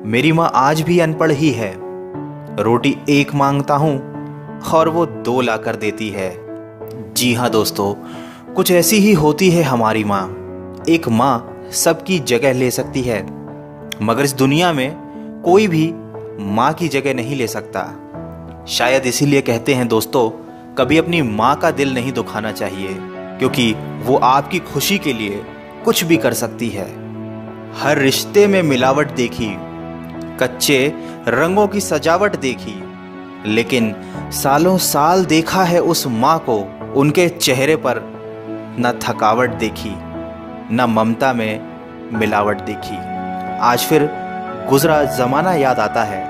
मेरी माँ आज भी अनपढ़ ही है। रोटी एक मांगता हूँ और वो दो ला कर देती है। जी हाँ दोस्तों, कुछ ऐसी ही होती है हमारी माँ। एक माँ सबकी जगह ले सकती है, मगर इस दुनिया में कोई भी माँ की जगह नहीं ले सकता। शायद इसीलिए कहते हैं दोस्तों, कभी अपनी माँ का दिल नहीं दुखाना चाहिए, क्योंकि वो आपकी खुशी के लिए कुछ भी कर सकती है। हर रिश्ते में मिलावट देखी, कच्चे रंगों की सजावट देखी, लेकिन सालों साल देखा है उस माँ को, उनके चेहरे पर न थकावट देखी, न ममता में मिलावट देखी। आज फिर गुजरा ज़माना याद आता है,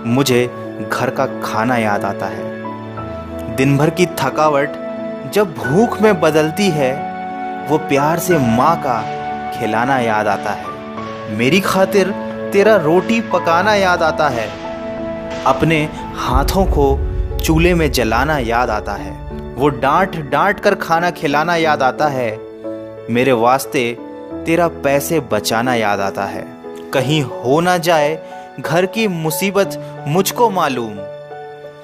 मुझे घर का खाना याद आता है। दिन भर की थकावट जब भूख में बदलती है, वो प्यार से माँ का खिलाना याद आता है। मेरी खातिर तेरा रोटी पकाना याद आता है, अपने हाथों को चूल्हे में जलाना याद आता है। वो डांट डांट कर खाना खिलाना याद आता है, मेरे वास्ते तेरा पैसे बचाना याद आता है। कहीं हो ना जाए घर की मुसीबत मुझको मालूम,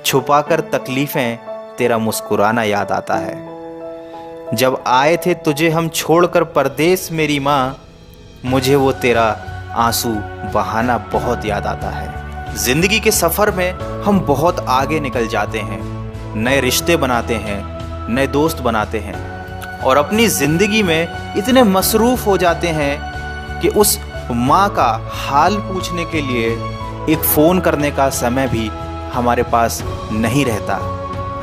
छुपाकर तकलीफ़ें तेरा मुस्कुराना याद आता है। जब आए थे तुझे हम छोड़कर परदेस मेरी माँ, मुझे वो तेरा आंसू बहाना बहुत याद आता है। जिंदगी के सफ़र में हम बहुत आगे निकल जाते हैं, नए रिश्ते बनाते हैं, नए दोस्त बनाते हैं, और अपनी ज़िंदगी में इतने मसरूफ़ हो जाते हैं कि उस माँ का हाल पूछने के लिए एक फ़ोन करने का समय भी हमारे पास नहीं रहता।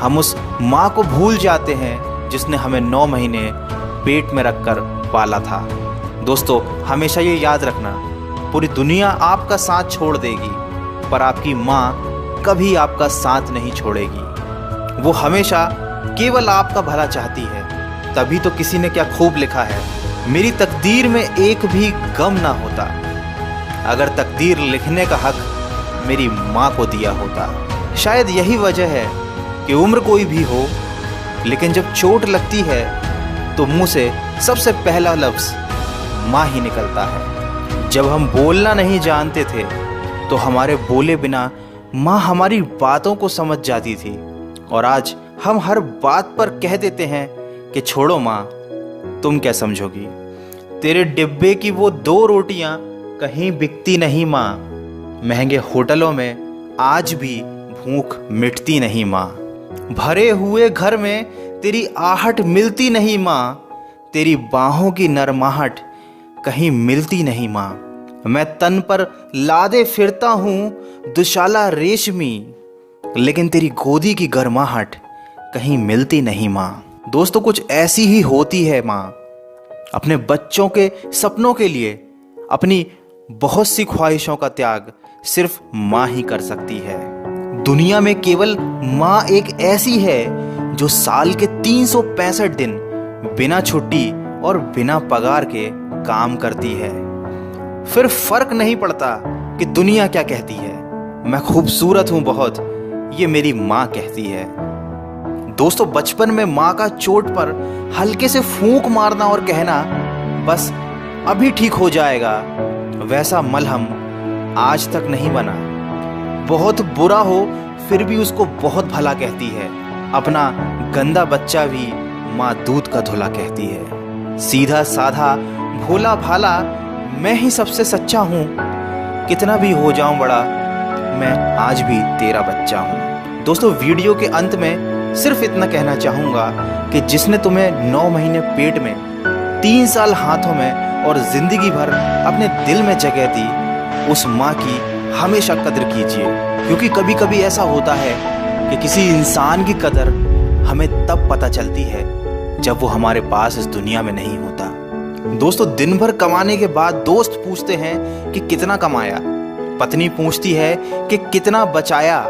हम उस माँ को भूल जाते हैं जिसने हमें 9 महीने पेट में रखकर पाला था। दोस्तों, हमेशा ये याद रखना, पूरी दुनिया आपका साथ छोड़ देगी, पर आपकी माँ कभी आपका साथ नहीं छोड़ेगी। वो हमेशा केवल आपका भला चाहती है। तभी तो किसी ने क्या खूब लिखा है, मेरी तकदीर में एक भी गम ना होता, अगर तकदीर लिखने का हक मेरी माँ को दिया होता। शायद यही वजह है कि उम्र कोई भी हो, लेकिन जब चोट लगती है तो मुंह से सबसे पहला लफ्ज़ माँ ही निकलता है। जब हम बोलना नहीं जानते थे तो हमारे बोले बिना माँ हमारी बातों को समझ जाती थी, और आज हम हर बात पर कह देते हैं कि छोड़ो माँ, तुम क्या समझोगी। तेरे डिब्बे की वो 2 रोटियां कहीं बिकती नहीं माँ, महंगे होटलों में आज भी भूख मिटती नहीं माँ। भरे हुए घर में तेरी आहट मिलती नहीं माँ, तेरी बाहों की नरमाहट कहीं मिलती नहीं माँ। मैं तन पर लादे फिरता हूँ दुशाला रेशमी, लेकिन तेरी गोदी की गर्माहट कहीं मिलती नहीं माँ। दोस्तों, कुछ ऐसी ही होती है माँ। अपने बच्चों के सपनों के लिए अपनी बहुत सी ख्वाहिशों का त्याग सिर्फ माँ ही कर सकती है। दुनिया में केवल माँ एक ऐसी है जो साल के 365 दिन बिना छुट्टी और बिना पगार के काम करती है। फिर फर्क नहीं पड़ता कि दुनिया क्या कहती है, मैं खूबसूरत हूं बहुत, ये मेरी माँ कहती है। दोस्तों, बचपन में माँ का चोट पर हल्के से फूंक मारना और कहना बस अभी ठीक हो जाएगा, वैसा मलहम आज तक नहीं बना। बहुत बुरा हो फिर भी उसको बहुत भला कहती है। अपना गंदा बच्चा भी माँ दूध का धुला कहती है। सीधा साधा भोला भाला मैं ही सबसे सच्चा हूँ, कितना भी हो जाऊं बड़ा, मैं आज भी तेरा बच्चा हूँ। दोस्तों, वीडियो के अंत में सिर्फ इतना कहना चाहूँगा कि जिसने तुम्हें 9 महीने पेट में, 3 साल हाथों में और ज़िंदगी भर अपने दिल में जगह दी, उस माँ की हमेशा कदर कीजिए, क्योंकि कभी कभी ऐसा होता है कि किसी इंसान की कदर हमें तब पता चलती है जब वो हमारे पास इस दुनिया में नहीं होता। दोस्तों, दिन भर कमाने के बाद दोस्त पूछते हैं कि कितना कमाया, पत्नी पूछती है कि कितना बचाया,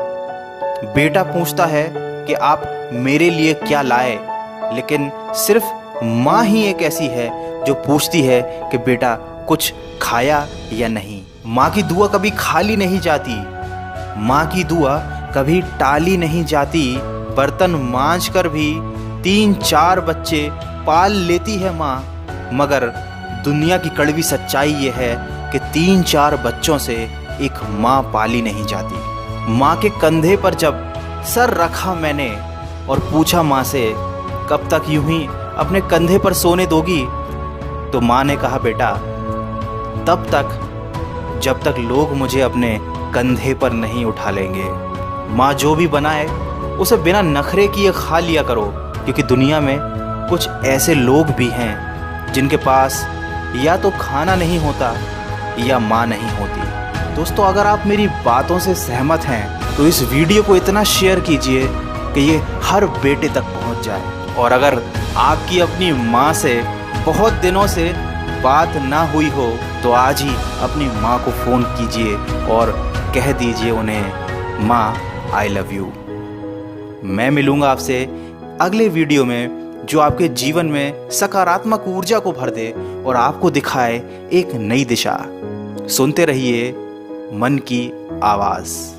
बेटा पूछता है कि आप मेरे लिए क्या लाए, लेकिन सिर्फ माँ ही एक ऐसी है जो पूछती है कि बेटा कुछ खाया या नहीं। माँ की दुआ कभी खाली नहीं जाती, माँ की दुआ कभी टाली नहीं जाती। बर्तन मांज कर भी 3-4 बच्चे पाल लेती है माँ, मगर दुनिया की कड़वी सच्चाई ये है कि 3-4 बच्चों से एक माँ पाली नहीं जाती। माँ के कंधे पर जब सर रखा मैंने और पूछा माँ से कब तक यूं ही अपने कंधे पर सोने दोगी, तो माँ ने कहा बेटा तब तक जब तक लोग मुझे अपने कंधे पर नहीं उठा लेंगे। माँ जो भी बनाए उसे बिना नखरे किए खा लिया करो, क्योंकि दुनिया में कुछ ऐसे लोग भी हैं जिनके पास या तो खाना नहीं होता या माँ नहीं होती। दोस्तों, अगर आप मेरी बातों से सहमत हैं तो इस वीडियो को इतना शेयर कीजिए कि ये हर बेटे तक पहुंच जाए। और अगर आपकी अपनी माँ से बहुत दिनों से बात ना हुई हो तो आज ही अपनी माँ को फ़ोन कीजिए और कह दीजिए उन्हें माँ आई लव यू। मैं मिलूँगा आपसे अगले वीडियो में जो आपके जीवन में सकारात्मक ऊर्जा को भर दे और आपको दिखाए एक नई दिशा। सुनते रहिए मन की आवाज़।